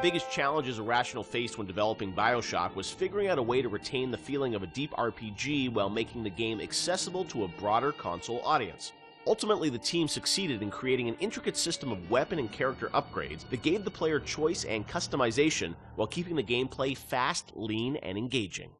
biggest challenges Irrational faced when developing BioShock was figuring out a way to retain the feeling of a deep RPG while making the game accessible to a broader console audience. Ultimately, the team succeeded in creating an intricate system of weapon and character upgrades that gave the player choice and customization while keeping the gameplay fast, lean, and engaging.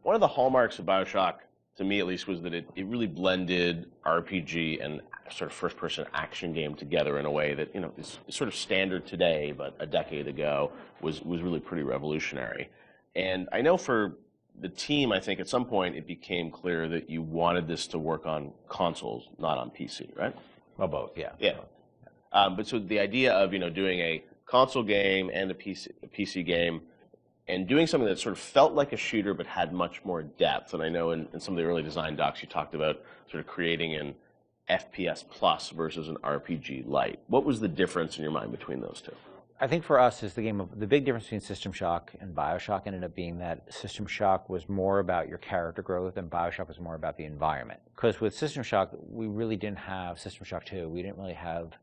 One of the hallmarks of BioShock, to me at least, was that it really blended RPG and sort of first-person action game together in a way that, is sort of standard today, but a decade ago was really pretty revolutionary. And I know for the team, I think at some point it became clear that you wanted this to work on consoles, not on PC, right? Well, both, yeah. Yeah. But so the idea of, doing a console game and a PC game, and doing something that sort of felt like a shooter but had much more depth. And I know in some of the early design docs you talked about sort of creating an FPS plus versus an RPG light. What was the difference in your mind between those two? I think for us, the big difference between System Shock and BioShock ended up being that System Shock was more about your character growth and BioShock was more about the environment. Because with System Shock, we really didn't have System Shock 2. We didn't really have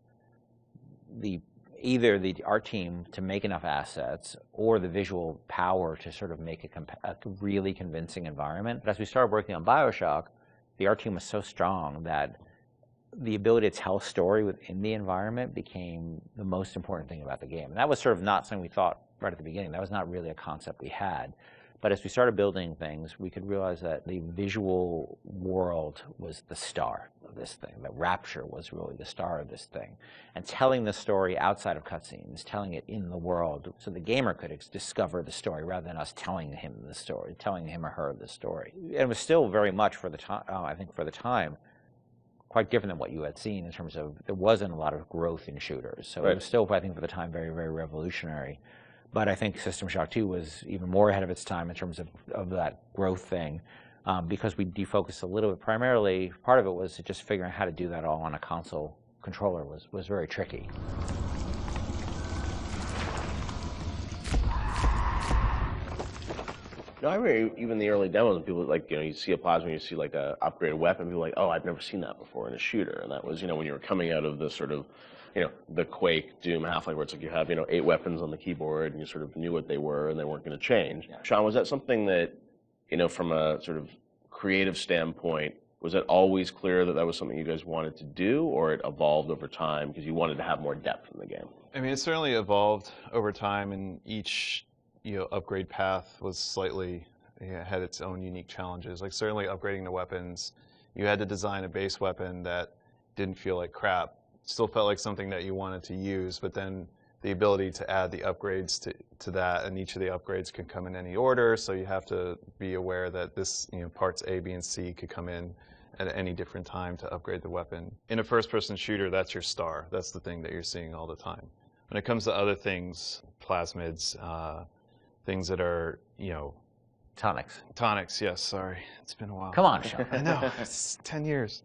either our team to make enough assets or the visual power to sort of make a really convincing environment. But as we started working on BioShock, the art team was so strong that the ability to tell a story within the environment became the most important thing about the game. And that was sort of not something we thought right at the beginning. That was not really a concept we had. But as we started building things, we could realize that the visual world was the star of this thing. The Rapture was really the star of this thing. And telling the story outside of cutscenes, telling it in the world, so the gamer could discover the story rather than us telling him the story, telling him or her the story. And it was still very much, for the time, I think for the time, quite different than what you had seen in terms of there wasn't a lot of growth in shooters. So It was still, I think, for the time, very, very revolutionary. But I think System Shock 2 was even more ahead of its time in terms of that growth thing, because we defocused a little bit. Primarily, part of it was just figuring out how to do that all on a console controller was very tricky. No, I remember even the early demos, people you see a plasma, you see like a upgraded weapon, people are like, oh, I've never seen that before in a shooter. And that was, when you were coming out of the sort of, the Quake, Doom, Half-Life, where it's like you have, 8 weapons on the keyboard, and you sort of knew what they were, and they weren't going to change. Yeah. Sean, was that something that, from a sort of creative standpoint, was it always clear that that was something you guys wanted to do, or it evolved over time because you wanted to have more depth in the game? I mean, it certainly evolved over time, and each upgrade path was slightly had its own unique challenges. Like certainly upgrading the weapons, you had to design a base weapon that didn't feel like crap. Still felt like something that you wanted to use, but then the ability to add the upgrades to that, and each of the upgrades can come in any order, so you have to be aware that this, parts A, B, and C could come in at any different time to upgrade the weapon. In a first-person shooter, that's your star. That's the thing that you're seeing all the time. When it comes to other things, plasmids, things that are, Tonics. Tonics, yes, sorry. It's been a while. Come on, Sean. I know, it's 10 years.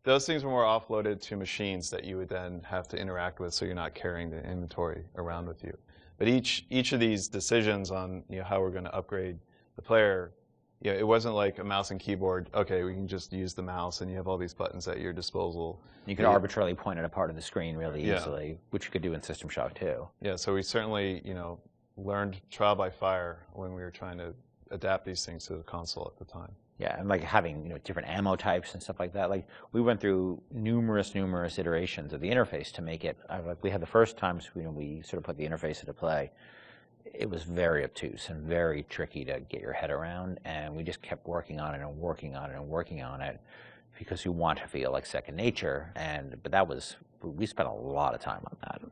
Those things were more offloaded to machines that you would then have to interact with, so you're not carrying the inventory around with you. But each of these decisions on how we're going to upgrade the player, it wasn't like a mouse and keyboard. Okay, we can just use the mouse, and you have all these buttons at your disposal. You could arbitrarily point at a part of the screen really easily, which you could do in System Shock 2. Yeah, so we certainly learned trial by fire when we were trying to adapt these things to the console at the time. Yeah, and like having different ammo types and stuff like that. Like we went through numerous iterations of the interface to make it. Like we had the first times we sort of put the interface into play. It was very obtuse and very tricky to get your head around, and we just kept working on it and working on it and working on it because you want to feel like second nature. But we spent a lot of time on that.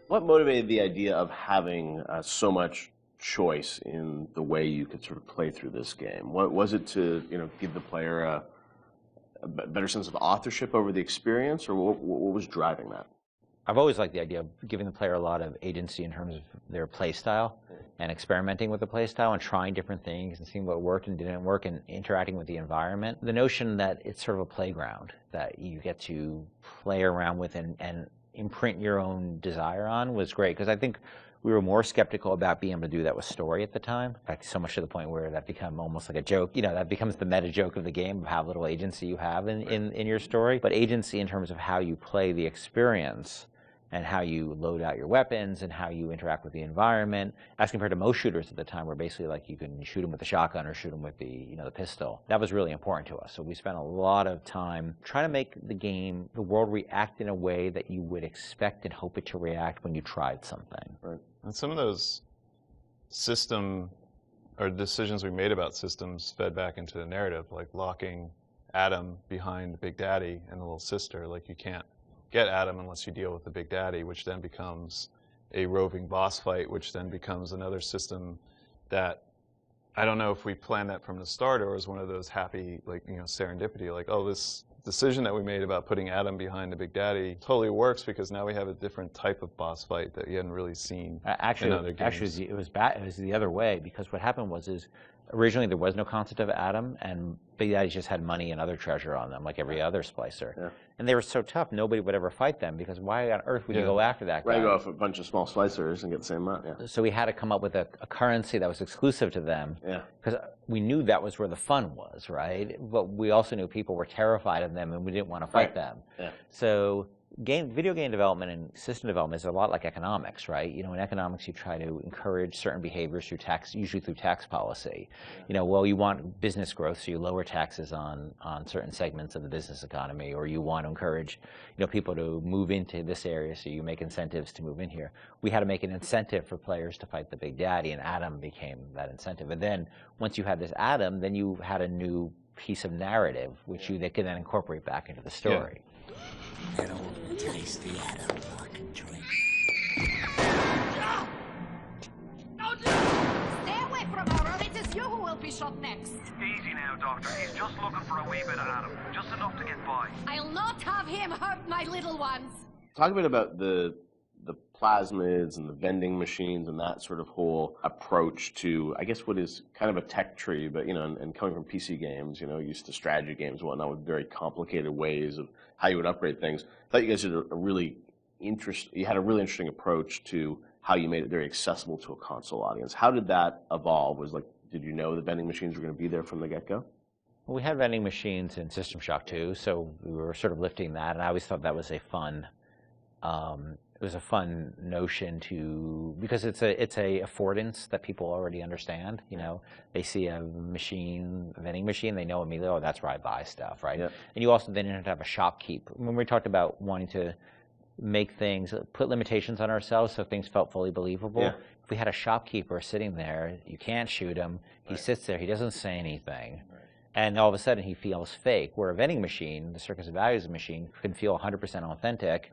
What motivated the idea of having so much choice in the way you could sort of play through this game? What was it to give the player a better sense of authorship over the experience, or what was driving that? I've always liked the idea of giving the player a lot of agency in terms of their play style and experimenting with the play style and trying different things and seeing what worked and didn't work and interacting with the environment. The notion that it's sort of a playground that you get to play around with and imprint your own desire on was great, because I think we were more skeptical about being able to do that with story at the time. In fact, so much to the point where that became almost like a joke. You know, that becomes the meta joke of the game of how little agency you have in your story. But agency in terms of how you play the experience and how you load out your weapons and how you interact with the environment, as compared to most shooters at the time, where basically like you can shoot them with a shotgun or shoot them with the the pistol. That was really important to us. So we spent a lot of time trying to make the world react in a way that you would expect and hope it to react when you tried something. Right. And some of those system or decisions we made about systems fed back into the narrative, like locking Adam behind Big Daddy and the little sister. Like, you can't get Adam unless you deal with the Big Daddy, which then becomes a roving boss fight, which then becomes another system that I don't know if we planned that from the start or was one of those happy, like, serendipity, like, oh, this decision that we made about putting Adam behind the Big Daddy totally works because now we have a different type of boss fight that you hadn't really seen in other games. Actually, it was the other way, because what happened was originally there was no concept of Adam, and Big Daddy just had money and other treasure on them, like every other splicer. Yeah. And they were so tough, nobody would ever fight them, because why on earth would you go after that guy? Right, go off a bunch of small splicers and get the same amount, yeah. So we had to come up with a currency that was exclusive to them, because we knew that was where the fun was, right? But we also knew people were terrified of them and we didn't want to fight them. Yeah. So video game development and system development is a lot like economics, right? In economics, you try to encourage certain behaviors through tax, usually through tax policy. Well, you want business growth, so you lower taxes on certain segments of the business economy, or you want to encourage, people to move into this area, so you make incentives to move in here. We had to make an incentive for players to fight the Big Daddy, and Adam became that incentive. And then once you had this Adam, then you had a new piece of narrative, which they could then incorporate back into the story. Yeah. An old tasty Adam fucking drink. Stay away from her, or it is you who will be shot next. Easy now, Doctor. He's just looking for a wee bit of Adam. Just enough to get by. I'll not have him hurt my little ones. Talk a bit about the plasmids and the vending machines and that sort of whole approach to, I guess, what is kind of a tech tree, but, and coming from PC games, used to strategy games and whatnot, with very complicated ways of how you would upgrade things. I thought you guys did a really interesting approach to how you made it very accessible to a console audience. How did that evolve? Did you know the vending machines were going to be there from the get-go? Well, we had vending machines in System Shock 2, so we were sort of lifting that, and I always thought that was a fun notion because it's a affordance that people already understand. They see a vending machine, they know immediately, oh, that's where I buy stuff, right? Yeah. And you also then have to have a shopkeep. When we talked about wanting to make things, put limitations on ourselves so things felt fully believable. Yeah. If we had a shopkeeper sitting there, you can't shoot him. He sits there, he doesn't say anything. Right. And all of a sudden he feels fake. Where a vending machine, the Circus of Values machine, can feel 100% authentic.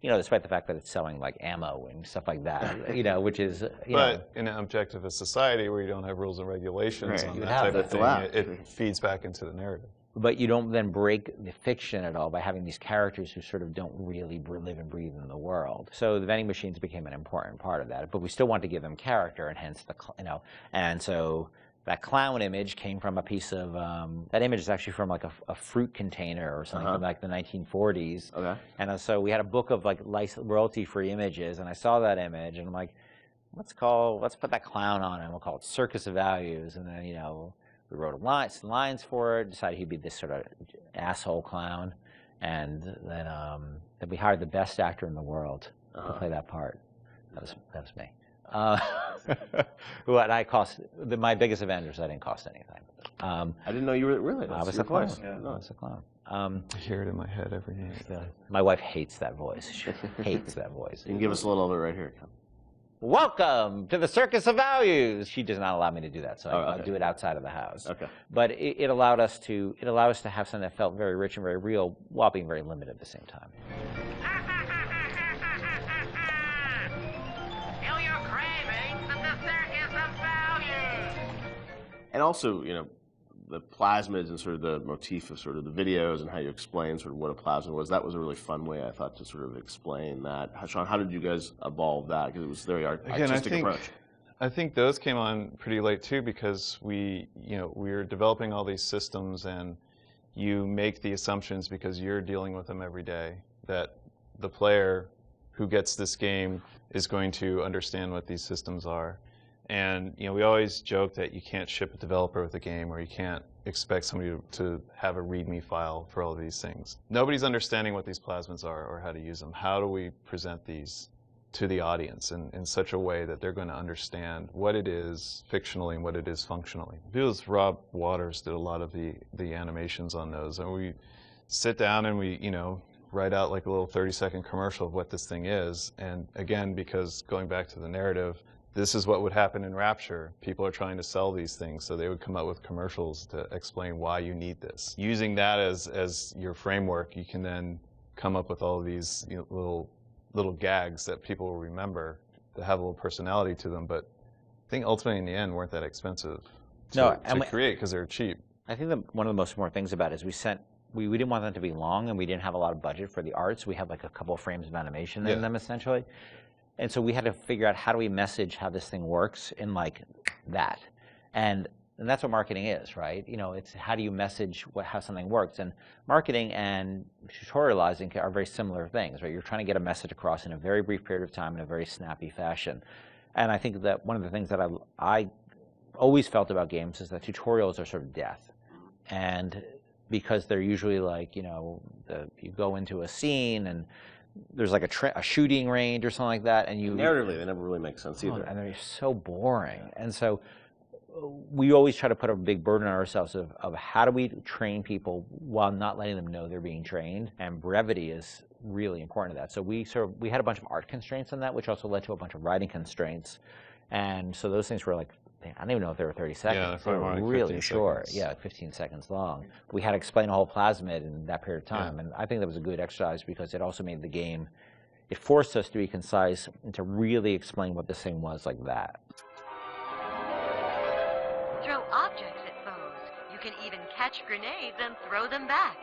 Despite the fact that it's selling like ammo and stuff like that, which is, But in an objectivist society where you don't have rules and regulations on that type of thing, it feeds back into the narrative. But you don't then break the fiction at all by having these characters who sort of don't really live and breathe in the world. So the vending machines became an important part of that, but we still want to give them character, and hence and so that clown image came from a piece of, that image is actually from like a fruit container or something from like the 1940s. Okay. And so we had a book of like royalty-free images, and I saw that image, and I'm like, let's put that clown on it, and we'll call it Circus of Values. And then, we wrote some lines for it, decided he'd be this sort of asshole clown, and then we hired the best actor in the world to play that part. That was me. My biggest Avengers, I didn't cost anything. I didn't know you were really. I was a clown. Yeah, I was a clown. I hear it in my head every day. My wife hates that voice. She hates that voice. You can give us a little of it right here. Welcome to the Circus of Values. She does not allow me to do that, so I do it outside of the house. Okay. But it allowed us to have something that felt very rich and very real, while being very limited at the same time. And also, the plasmids and sort of the motif of sort of the videos and how you explain sort of what a plasmid was. That was a really fun way, I thought, to sort of explain that. Sean, how did you guys evolve that? Because it was a very artistic approach. I think those came on pretty late too, because we were developing all these systems, and you make the assumptions because you're dealing with them every day that the player who gets this game is going to understand what these systems are. And we always joke that you can't ship a developer with a game, or you can't expect somebody to have a README file for all of these things. Nobody's understanding what these plasmids are or how to use them. How do we present these to the audience in such a way that they're going to understand what it is fictionally and what it is functionally? Because Rob Waters did a lot of the animations on those, and we sit down and we write out like a little 30-second commercial of what this thing is. And again, because going back to the narrative, this is what would happen in Rapture. People are trying to sell these things, so they would come out with commercials to explain why you need this. Using that as your framework, you can then come up with all of these little gags that people will remember that have a little personality to them. But I think ultimately in the end weren't that expensive to create, because they're cheap. I think one of the most important things about it is we didn't want them to be long, and we didn't have a lot of budget for the art, so we had like a couple of frames of animation in them essentially. And so we had to figure out, how do we message how this thing works in like that. And that's what marketing is, right? It's how do you message how something works. And marketing and tutorializing are very similar things, right? You're trying to get a message across in a very brief period of time in a very snappy fashion. And I think that one of the things that I always felt about games is that tutorials are sort of death. And because they're usually like, you go into a scene and there's like a shooting range or something like that, and narratively they never really make sense either. And they're so boring. And so we always try to put a big burden on ourselves of how do we train people while not letting them know they're being trained, and brevity is really important to that. So we had a bunch of art constraints on that, which also led to a bunch of writing constraints. And so those things were like, I don't even know if they were 30 seconds. Yeah, they were like really short. Seconds. Yeah, 15 seconds long. We had to explain a whole plasmid in that period of time. Yeah. And I think that was a good exercise, because it also made the game, it forced us to be concise and to really explain what this thing was like that. Throw objects at foes. You can even catch grenades and throw them back.